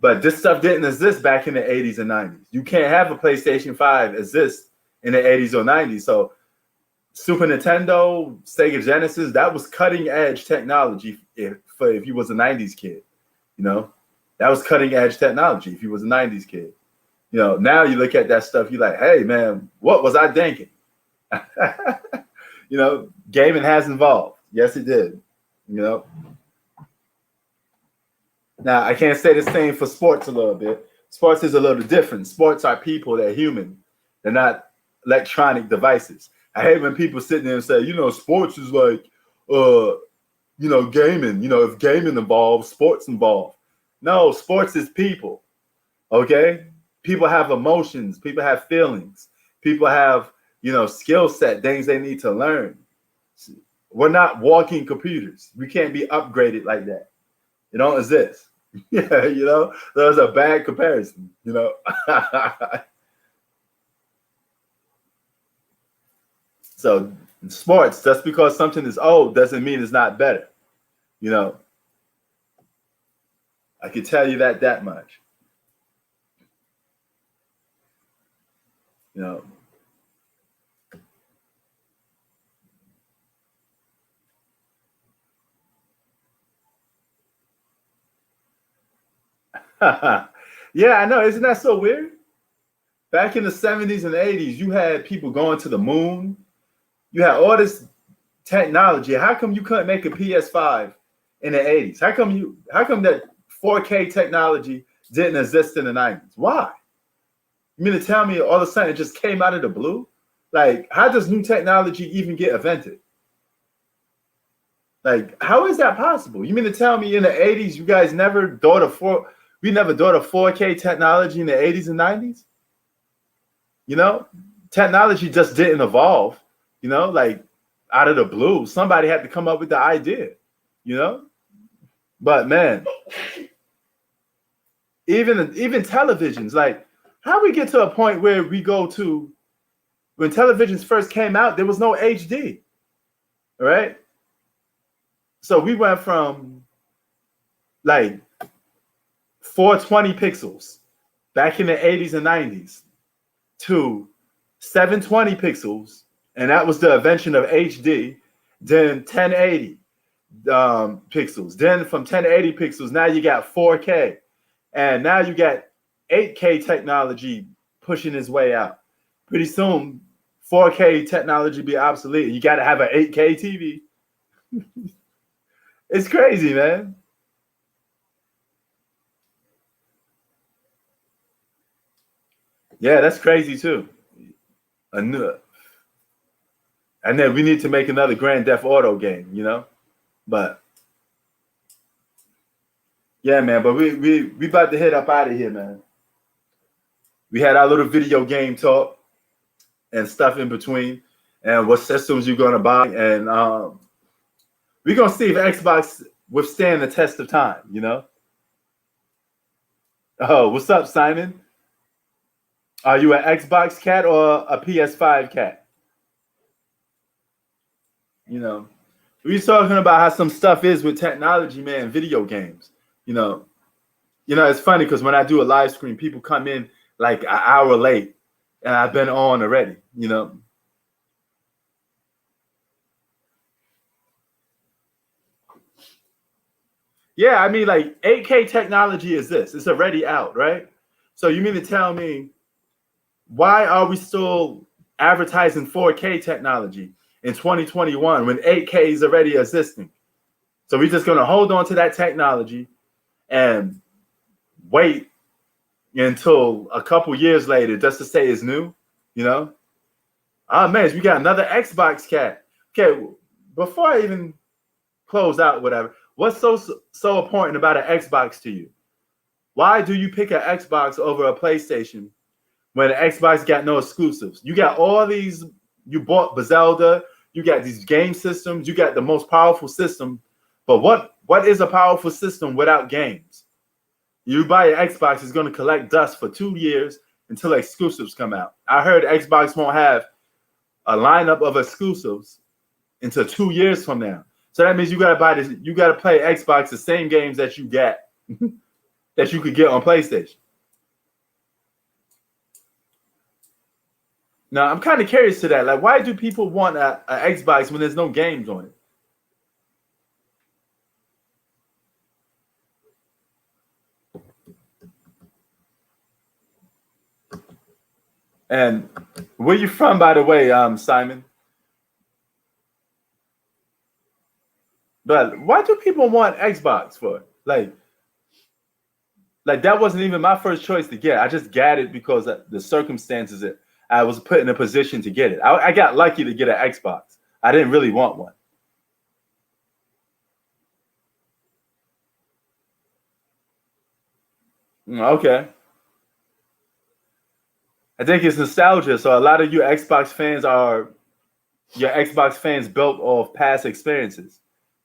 But this stuff didn't exist back in the 80s and 90s. You can't have a PlayStation 5 exist in the 80s or 90s. So Super Nintendo, Sega Genesis, that was cutting edge technology if you was a 90s kid, That was cutting edge technology if you was a 90s kid. You know, now you look at that stuff, you're like, hey man, what was I thinking? You know, gaming has evolved. Yes, it did. You know. Now I can't say the same for sports a little bit. Sports is a little different. Sports are people, they're human. They're not electronic devices. I hate when people sit there and say, you know, sports is like you know, gaming. You know, if gaming involves, sports involved. No, sports is people. Okay? People have emotions, people have feelings, people have, you know, skill set, things they need to learn. We're not walking computers. We can't be upgraded like that. It don't exist. Yeah, you know, that was a bad comparison, you know. So sports, just because something is old doesn't mean it's not better. You know, I can tell you that much. You know. Yeah, I know. Isn't that so weird? Back in the 70s and 80s, you had people going to the moon. You had all this technology. How come you couldn't make a PS5 in the 80s? How come that 4K technology didn't exist in the 90s? Why? You mean to tell me all of a sudden it just came out of the blue? Like, how does new technology even get invented? Like, how is that possible? You mean to tell me in the 80s you guys never thought of we never thought of 4K technology in the 80s and 90s? You know, technology just didn't evolve, you know, like out of the blue. Somebody had to come up with the idea, you know? But man, even televisions, like how we get to a point where we go to when televisions first came out, there was no HD. All right. So we went from like 420 pixels back in the 80s and 90s to 720 pixels, and that was the invention of HD. Then 1080 pixels. Then from 1080 pixels, now you got 4K, and now you got 8K technology pushing its way out. Pretty soon, 4K technology be obsolete. You got to have an 8K TV. It's crazy, man. Yeah, that's crazy too. And then we need to make another Grand Theft Auto game, you know. But yeah, man. But we about to head up out of here, man. We had our little video game talk and stuff in between, and what systems you're gonna buy, and we're gonna see if Xbox withstand the test of time, you know. Oh, what's up, Simon? Are you an Xbox cat or a PS5 cat? You know, we talking about how some stuff is with technology, man. Video games, you know. It's funny because when I do a live stream, people come in like an hour late, and I've been on already. You know. Yeah, I mean, like 8K technology is this. It's already out, right? So you mean to tell me why are we still advertising 4K technology in 2021 when 8K is already existing? So we're just going to hold on to that technology and wait until a couple years later just to say it's new, you know? Oh, man, we got another Xbox cat. Okay, before I even close out, whatever, what's so important about an Xbox to you? Why do you pick an Xbox over a PlayStation when the Xbox got no exclusives? You got all these, you bought Bethesda, you got these game systems, you got the most powerful system, but what is a powerful system without games? You buy an Xbox, it's going to collect dust for 2 years until exclusives come out. I heard Xbox won't have a lineup of exclusives until 2 years from now. So that means you got to buy this, you got to play Xbox the same games that you get that you could get on PlayStation. Now, I'm kind of curious to that. Like, why do people want a Xbox when there's no games on it? And where you from, by the way, Simon? But why do people want Xbox for? Like that wasn't even my first choice to get. I just got it because of the circumstances that I was put in a position to get it. I got lucky to get an Xbox. I didn't really want one. Okay. I think it's nostalgia. So a lot of you Xbox fans are your Xbox fans built off past experiences,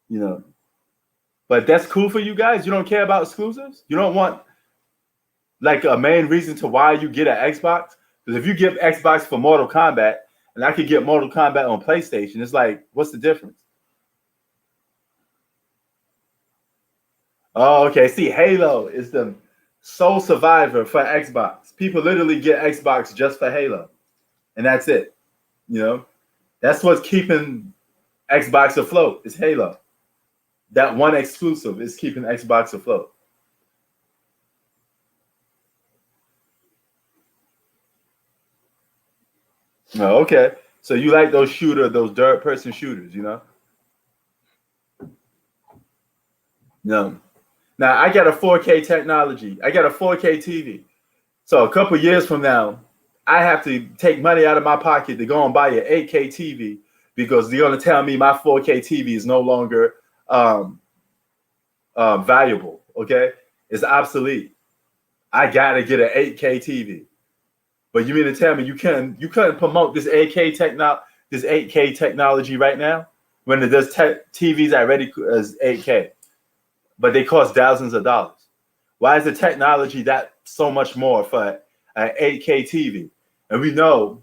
you know. But that's cool for you guys. You don't care about exclusives. You don't want like a main reason to why you get an Xbox. Because if you get Xbox for Mortal Kombat, and I could get Mortal Kombat on PlayStation, it's like, what's the difference? Oh, okay. See, Halo is the sole survivor for Xbox. People literally get Xbox just for Halo, and that's it. You know, that's what's keeping Xbox afloat. Is Halo. That one exclusive is keeping Xbox afloat. Oh, okay. So you like those third person shooters, you know? No. Now I got a 4K technology. I got a 4K TV. So a couple years from now, I have to take money out of my pocket to go and buy an 8K TV because they're gonna tell me my 4K TV is no longer valuable. Okay, it's obsolete. I gotta get an 8K TV. But you mean to tell me you couldn't promote this 8K technology right now when there's TVs already as 8K, but they cost thousands of dollars. Why is the technology that so much more for an 8K TV? And we know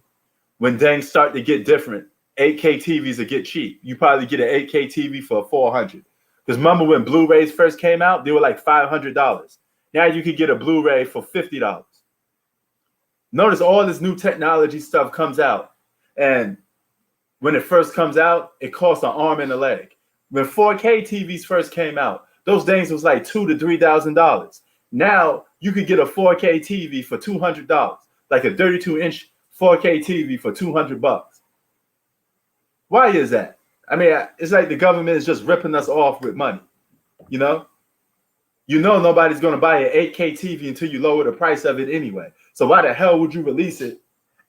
when things start to get different, 8K TVs will get cheap. You probably get an 8K TV for 400. Because remember when Blu-rays first came out, they were like $500. Now you could get a Blu-ray for $50. Notice all this new technology stuff comes out, and when it first comes out, it costs an arm and a leg. When 4K TVs first came out, those things was like $2,000 to $3,000. Now you could get a 4K TV for $200, like a 32-inch 4K TV for $200. Why is that? I mean, it's like the government is just ripping us off with money. You know, nobody's going to buy an 8K TV until you lower the price of it anyway. So why the hell would you release it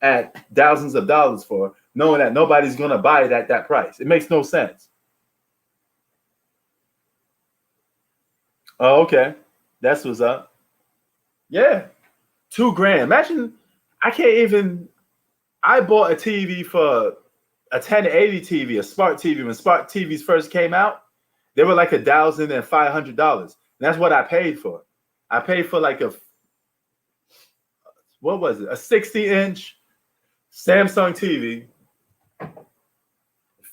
at thousands of dollars for, knowing that nobody's going to buy it at that price? It makes no sense. Oh, okay. That's what's up. Yeah. $2,000. Imagine I can't even I bought a TV for a 1080 TV, a smart TV. When smart TVs first came out, they were like $1,500. That's what I paid for. I paid for like what was it? A 60-inch Samsung TV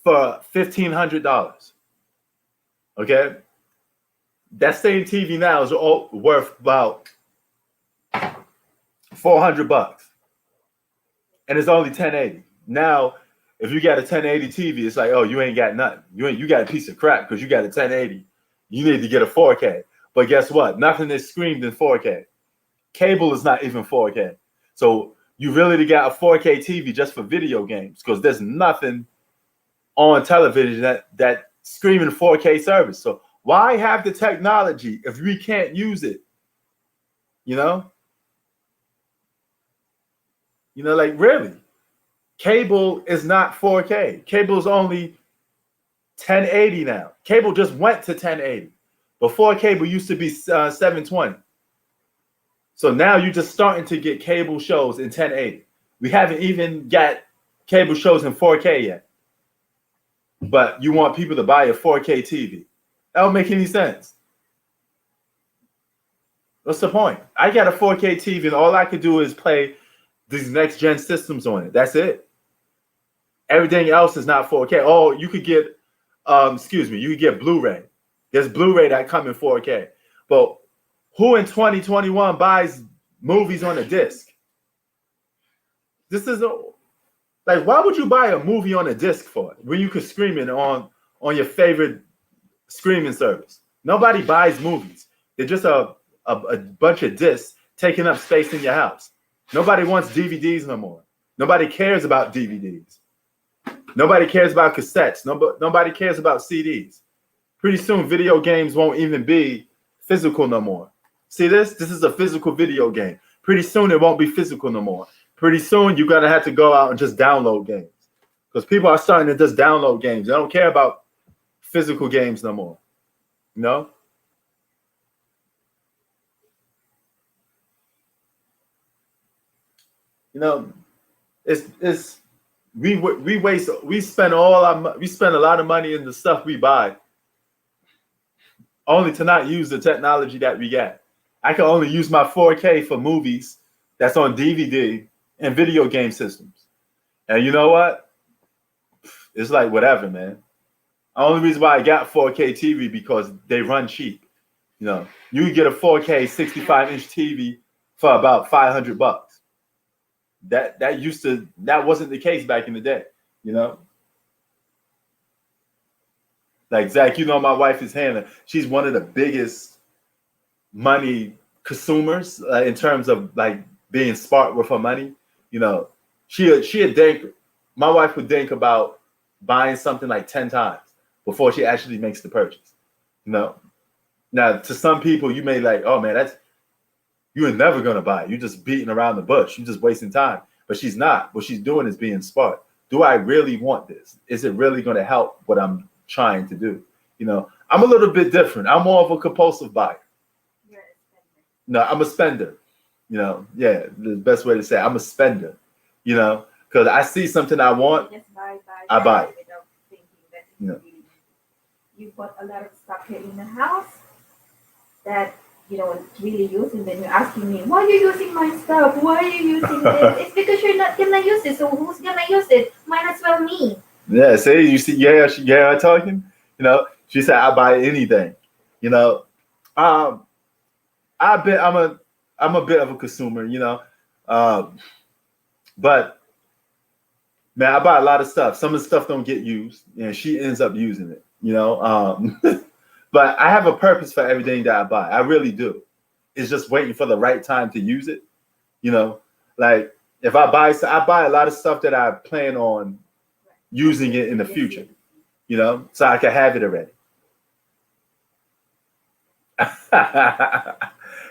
for $1,500. Okay, that same TV now is worth about $400, and it's only 1080. Now, if you got a 1080 TV, it's like, oh, you ain't got nothing. You got a piece of crap because you got a 1080. You need to get a 4K. But guess what? Nothing is screamed in 4K. Cable is not even 4K. So you really got a 4K TV just for video games because there's nothing on television that screaming 4K service. So why have the technology if we can't use it? You know, like really, cable is not 4K. Cable is only 1080 now. Cable just went to 1080. Before cable used to be 720. So now you're just starting to get cable shows in 1080. We haven't even got cable shows in 4K yet. But you want people to buy a 4K TV. That don't make any sense. What's the point? I got a 4K TV and all I could do is play these next gen systems on it. That's it. Everything else is not 4K. Oh, you could get, you could get Blu-ray. There's Blu-ray that come in 4K. But who in 2021 buys movies on a disc? This is like, why would you buy a movie on a disc for it when you could stream it on your favorite streaming service? Nobody buys movies. They're just a bunch of discs taking up space in your house. Nobody wants DVDs no more. Nobody cares about DVDs. Nobody cares about cassettes. Nobody cares about CDs. Pretty soon, video games won't even be physical no more. See this? This is a physical video game. Pretty soon, it won't be physical no more. Pretty soon, you're going to have to go out and just download games. Because people are starting to just download games. They don't care about physical games no more. You know? You know, we spend a lot of money in the stuff we buy, only to not use the technology that we get. I can only use my 4K for movies that's on DVD and video game systems. And you know what? It's like whatever, man. The only reason why I got 4K TV because they run cheap. You know, you can get a 4K 65-inch TV for about $500. That wasn't the case back in the day, you know. Like Zach, you know, my wife is Hannah. She's one of the biggest money consumers in terms of like being smart with her money. You know, she'd think, my wife would think about buying something like 10 times before she actually makes the purchase. You know, now to some people you may like, oh man, you're never gonna buy it. You're just beating around the bush. You're just wasting time. But she's not. What she's doing is being smart. Do I really want this? Is it really gonna help what I'm trying to do? You know, I'm a little bit different. I'm more of a compulsive buyer. You're a spender. No, I'm a spender. You know, yeah, the best way to say it, I'm a spender. You know, because I see something I want, Just buy I buy it. without thinking that it's Yeah. really. You bought a lot of stuff here in the house that you don't really use, and then you're asking me, why are you using my stuff? Why are you using this? It's because you're not gonna use it. So who's gonna use it? Might as well me. Yeah, see, you see, I'm talking. You know, she said I buy anything. You know, I'm a bit of a consumer. You know, but man, I buy a lot of stuff. Some of the stuff don't get used, and she ends up using it. You know, but I have a purpose for everything that I buy. I really do. It's just waiting for the right time to use it. You know, like if I buy a lot of stuff that I plan on using it in the future, you know, so I can have it already.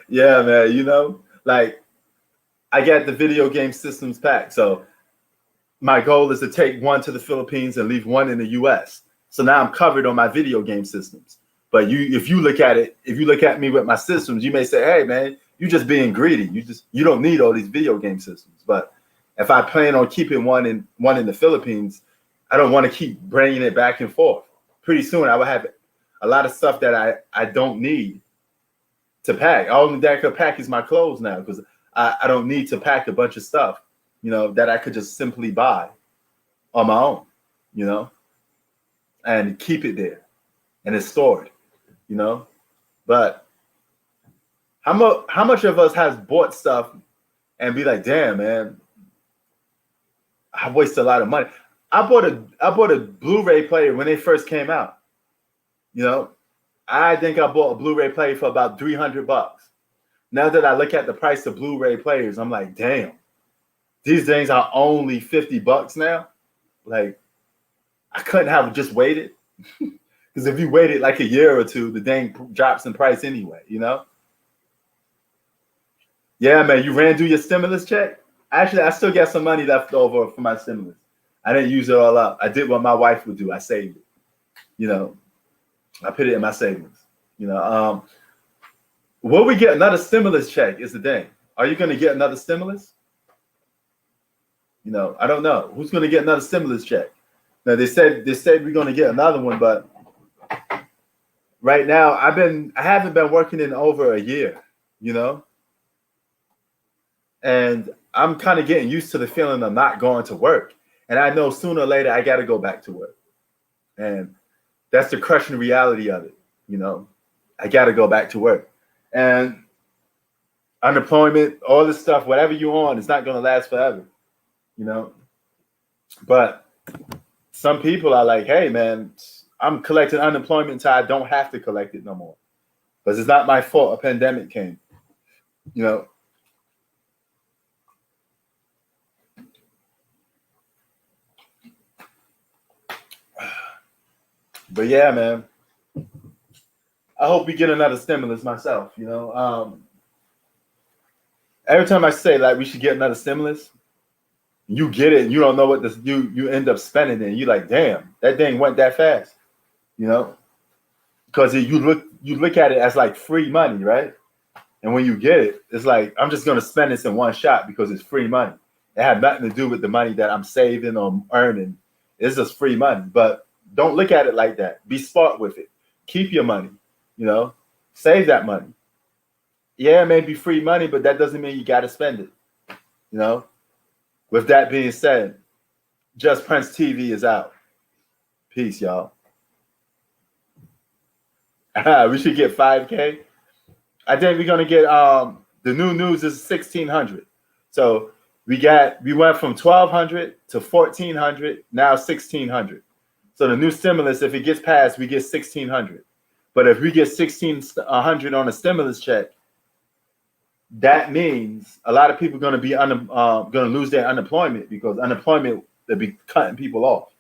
Yeah, man, you know, like I got the video game systems pack. So my goal is to take one to the Philippines and leave one in the US. So now I'm covered on my video game systems. But if you look at me with my systems, you may say, hey man, you're just being greedy. You don't need all these video game systems. But if I plan on keeping one in the Philippines, I don't want to keep bringing it back and forth. Pretty soon I will have a lot of stuff that I don't need to pack. All that I could pack is my clothes now because I don't need to pack a bunch of stuff, you know, that I could just simply buy on my own, you know, and keep it there and it's stored, you know. But how much of us has bought stuff and be like, damn, man, I wasted a lot of money. I bought a Blu-ray player when they first came out. You know, I think I bought a Blu-ray player for about $300. Now that I look at the price of Blu-ray players, I'm like, damn, these things are only $50 now. Like, I couldn't have just waited. Because if you waited like a year or two, the thing drops in price anyway, you know? Yeah, man, you ran through your stimulus check? Actually, I still got some money left over for my stimulus. I didn't use it all up. I did what my wife would do. I saved it. You know, I put it in my savings. You know, will we get another stimulus check is the thing. Are you going to get another stimulus? You know, I don't know. Who's going to get another stimulus check? Now, they said we're going to get another one, but right now I haven't been working in over a year, you know? And I'm kind of getting used to the feeling of not going to work. And I know sooner or later I got to go back to work. And that's the crushing reality of it, you know? I got to go back to work. And unemployment, all this stuff, whatever you're on, it's not going to last forever, you know? But some people are like, hey, man, I'm collecting unemployment until I don't have to collect it no more. Because it's not my fault a pandemic came, you know? But yeah, man. I hope we get another stimulus myself. Every time I say like we should get another stimulus, you get it. And you don't know what this. You end up spending it. And you like, damn, that thing went that fast. Because you look at it as like free money, right? And when you get it, it's like I'm just gonna spend this in one shot because it's free money. It had nothing to do with the money that I'm saving or earning. It's just free money. But don't look at it like that. Be smart with it. Keep your money. Save that money. Yeah, it may be free money, but that doesn't mean you got to spend it. With that being said, Just Prince TV is out. Peace, y'all. We should get 5K. I think we're gonna get the new news is 1,600. So we went from 1,200 to 1,400, now 1,600. So the new stimulus, if it gets passed, we get 1,600. But if we get 1,600 on a stimulus check, that means a lot of people are going to be going to lose their unemployment because unemployment they'll be cutting people off.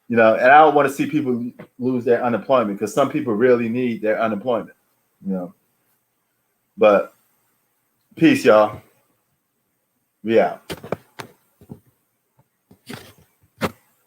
And I don't want to see people lose their unemployment because some people really need their unemployment. But peace, y'all. We out.